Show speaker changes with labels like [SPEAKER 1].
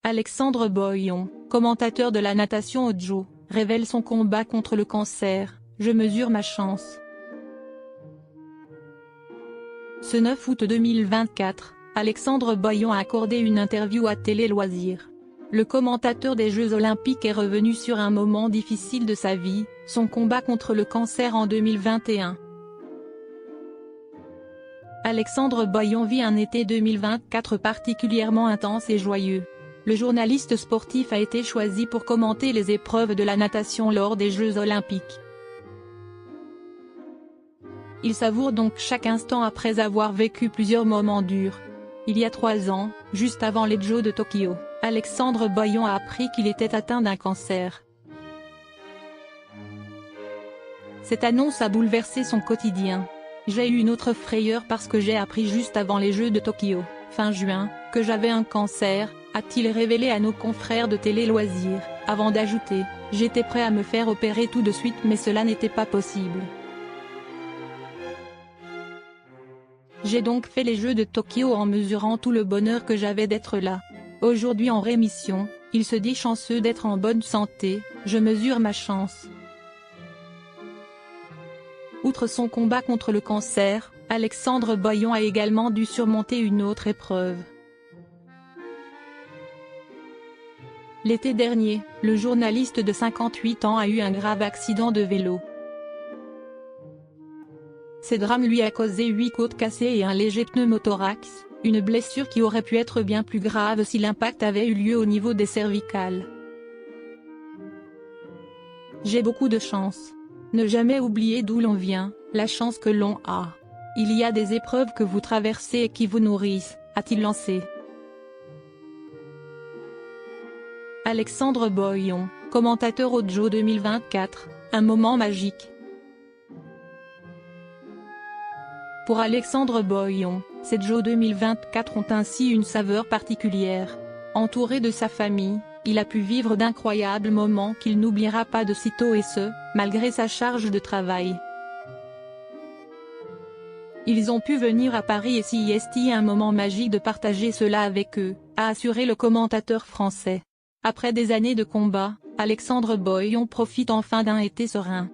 [SPEAKER 1] Alexandre Boyon, commentateur de la natation au JO, révèle son combat contre le cancer. Je mesure ma chance. Ce 9 août 2024, Alexandre Boyon a accordé une interview à Télé Loisirs. Le commentateur des Jeux Olympiques est revenu sur un moment difficile de sa vie, son combat contre le cancer en 2021. Alexandre Boyon vit un été 2024 particulièrement intense et joyeux. Le journaliste sportif a été choisi pour commenter les épreuves de la natation lors des Jeux Olympiques. Il savoure donc chaque instant après avoir vécu plusieurs moments durs. Il y a 3 ans, juste avant les Jeux de Tokyo, Alexandre Boyon a appris qu'il était atteint d'un cancer. Cette annonce a bouleversé son quotidien. J'ai eu une autre frayeur parce que j'ai appris juste avant les Jeux de Tokyo, fin juin, que j'avais un cancer, a-t-il révélé à nos confrères de Télé Loisirs, avant d'ajouter « J'étais prêt à me faire opérer tout de suite mais cela n'était pas possible. J'ai donc fait les Jeux de Tokyo en mesurant tout le bonheur que j'avais d'être là. Aujourd'hui en rémission, il se dit chanceux d'être en bonne santé, je mesure ma chance. » Outre son combat contre le cancer, Alexandre Boyon a également dû surmonter une autre épreuve. L'été dernier, le journaliste de 58 ans a eu un grave accident de vélo. Ce drame lui a causé 8 côtes cassées et un léger pneumothorax, une blessure qui aurait pu être bien plus grave si l'impact avait eu lieu au niveau des cervicales. J'ai beaucoup de chance. Ne jamais oublier d'où l'on vient, la chance que l'on a. Il y a des épreuves que vous traversez et qui vous nourrissent, a-t-il lancé. Alexandre Boyon, commentateur au JO 2024, un moment magique. Pour Alexandre Boyon, ces Jeux 2024 ont ainsi une saveur particulière. Entouré de sa famille, il a pu vivre d'incroyables moments qu'il n'oubliera pas de sitôt et ce, malgré sa charge de travail. Ils ont pu venir à Paris et s'y est un moment magique de partager cela avec eux, a assuré le commentateur français. Après des années de combat, Alexandre Boyon profite enfin d'un été serein.